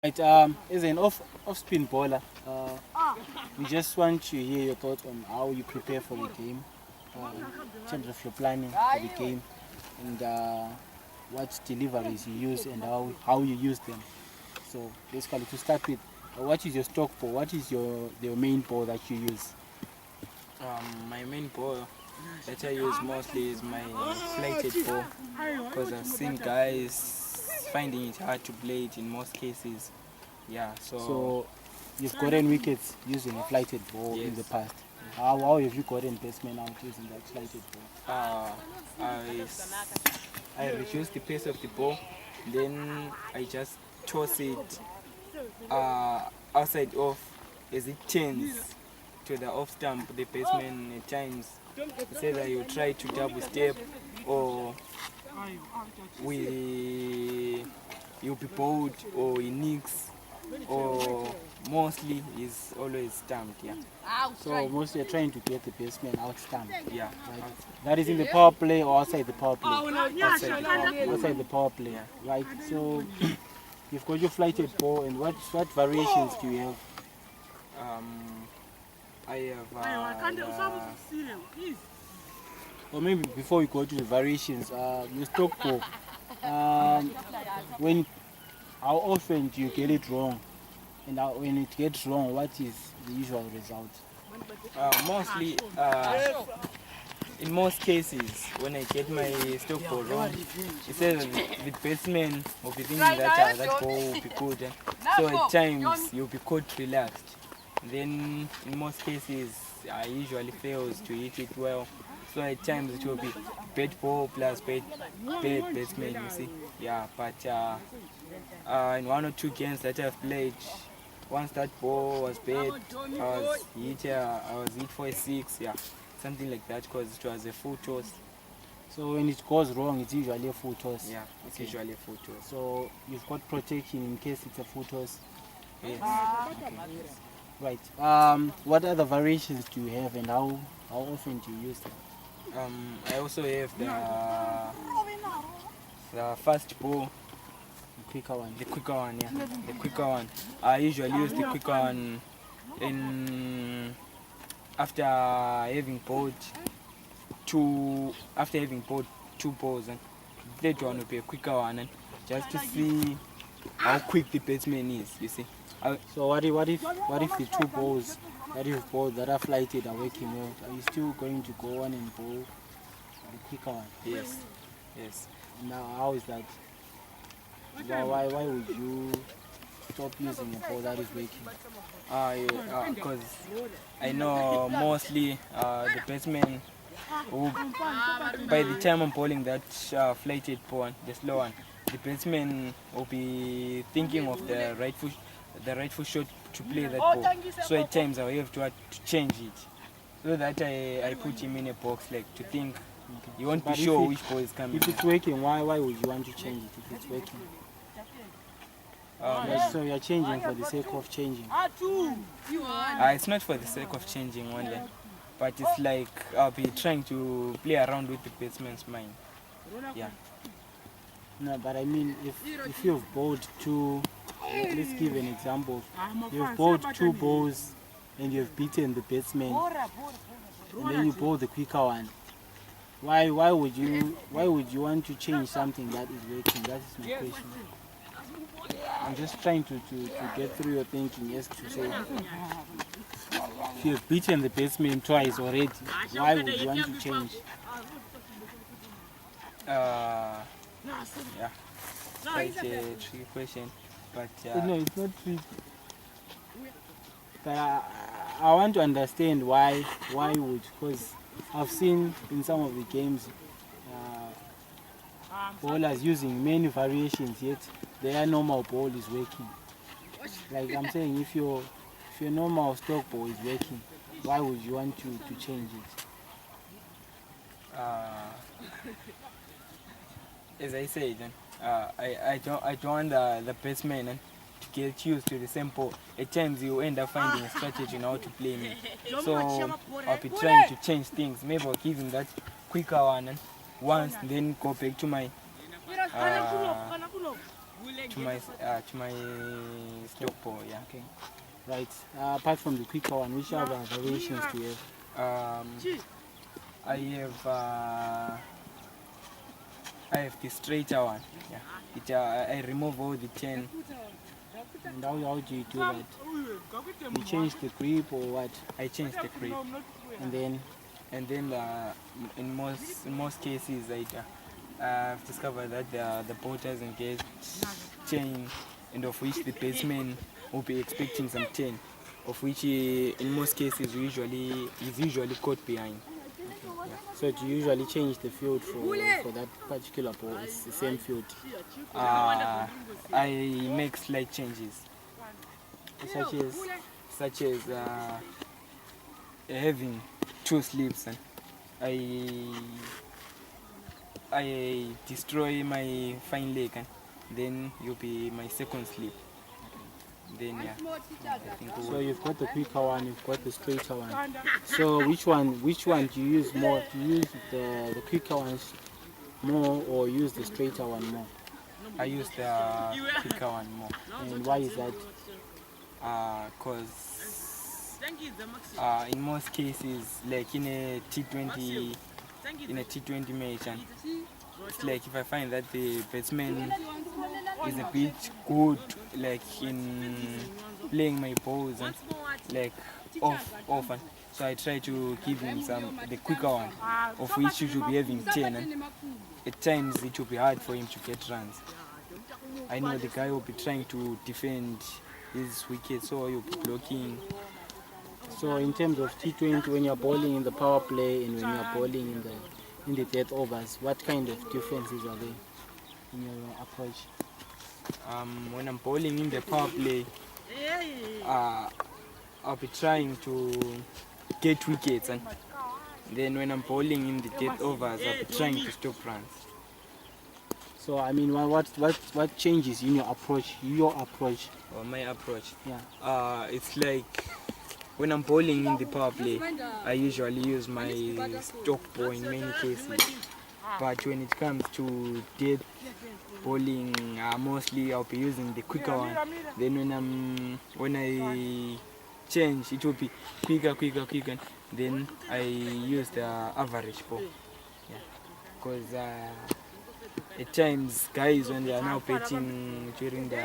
Right, as an off-spin bowler, we just want to hear your thoughts on how you prepare for the game, in terms of your planning for the game, and what deliveries you use and how you use them. So basically, to start with, what is your stock ball? What is your main ball that you use? My main ball that I use mostly is my flighted ball because I've seen guys finding it hard to play it in most cases. Yeah, So you've gotten wickets using a flighted ball in the Yes. past. How have you gotten batsmen out using that flighted ball? I, I reduce the pace of the ball, then I just toss it outside off as it turns to the off stump. The batsman at times says that you try to double step or we you'll be bowled or he nicks or mostly is always stumped. Yeah, So mostly you're trying to get the batsman out stamped. yeah, Right. That is in the power play or outside the power play? outside the ball. Outside the power play. Yeah. Right. So you've got your flighted ball, and what variations do you have? I have Or maybe before we go to the variations, your stock ball. Um, when how often do you get it wrong? And when it gets wrong, what is the usual result? mostly in most cases when I get my stock ball wrong, it says that the batsman will be thinking that that ball will be good. So at times you'll be caught relaxed. Then in most cases I usually fails to hit it well. So at times it will be bad ball plus bad batsman, you see. Yeah, but in one or two games that I've played, once that ball was bad, I was hit for a six, yeah, something like that, because it was a full toss. So when it goes wrong, it's usually a full toss. Yeah, it's Okay. usually a full toss. So you've got protection in case it's a full toss. Yes. Right. What other variations do you have, and how often do you use them? I also have the first ball, The quicker one. the quicker one, yeah, the quicker one. I usually use the quicker one in after having bowled two balls, and the third one will be a quicker one, and just to see how quick the batsman is. You see. So what if the two balls that you've bowled that are flighted are working well? Are you still going to go on and bowl the quicker one? Yes. Yes. Now how is that? Why would you stop using a ball that is working? Because I know mostly the batsman who, by the time I'm bowling that flighted ball, the slow one, the batsman will be thinking of the rightful shot to play that ball. So at times I have to change it, so that I put him in a box like to think. You won't be But if sure it- which ball is coming. If it's working, why would you want to change it if it's working? So you're changing for the sake of changing. It's not for the sake of changing only, but it's like I'll be trying to play around with the batsman's mind. Yeah. No, but I mean, if you've bowled two, let's give an example. You've bowled two balls and you've beaten the batsman, and then you bowl the quicker one. Why would you want to change something that is working? That is my question. I'm just trying to get through your thinking. Yes, to say if you've beaten the batsman twice already, why would you want to change? Yeah. Quite a tricky question, but No, it's not tricky. But I want to understand why would, because I've seen in some of the games bowlers using many variations, yet their normal ball is working. Like I'm saying, if your normal stock ball is working, why would you want to change it? as I said, I don't want the batsman to get used to the same ball. At times you end up finding a strategy on how to play me. So I'll be trying to change things. Maybe I'll give him that quicker one and once, then go back to my to my stock ball. Yeah. Okay. Right. Apart from the quicker one, which other variations do you have? I have the straighter one. Yeah. I remove all the 10. And how do you do that? You change the grip or what? I change the grip. And then In most cases, I've discovered that the boat doesn't get chain, and of which the batsman will be expecting some 10, of which in most cases is usually caught behind. so do you usually change the field for that particular ball? It's the same field. I make slight changes, such as having 2 slips, and I destroy my fine leg, and then you'll be my second slip. Then I think So you've got the quicker one, you've got the straighter one. So which one do you use more? Do you use the quicker ones more or use the straighter one more? I use the quicker one more. And why is that? Because in most cases, like in a T20 match, and it's like if I find that the batsman is a bit good, like in playing my balls and like often, so I try to give him the quicker one, of which he should be having 10, and at times it will be hard for him to get runs. I know the guy will be trying to defend his wicket, so he'll be blocking. So in terms of T20, when you're bowling in the power play and when you're bowling in the death overs, what kind of differences are there in your approach? When I'm bowling in the power play, I'll be trying to get wickets, and then when I'm bowling in the death overs, I'll be trying to stop runs. So I mean, what changes in your approach? Or my approach? Yeah. It's like when I'm bowling in the power play, I usually use my stock ball in many cases. But when it comes to death bowling, mostly I'll be using the quicker one. Then when I change, it will be quicker. Then I use the average ball. Yeah. Because at times, guys, when they are now batting during the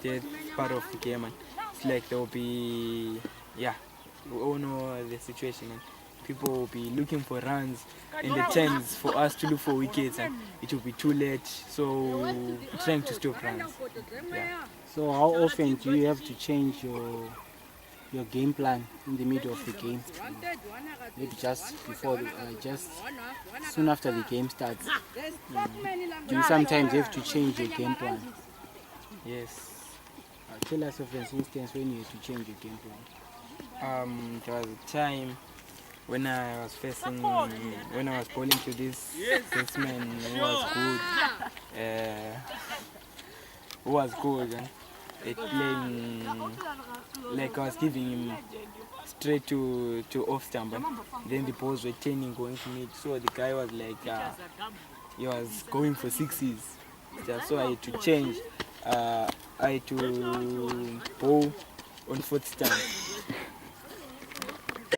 death part of the game, and it's like there will be, we all know the situation, and people will be looking for runs, and the times for us to look for wickets, and it will be too late, so we're trying to stop runs. Yeah. So how often do you have to change your game plan in the middle of the game? Maybe just before, just soon after the game starts. Do you sometimes have to change your game plan? Yes. Tell us of an instance when you had to change your game plan. There was a time when I was bowling to this batsman who was good, and it playing like I was giving him straight to off stump, and then the balls were turning going to mid, so the guy was like he was going for sixes. So I had to change. I had to bowl on fourth stump.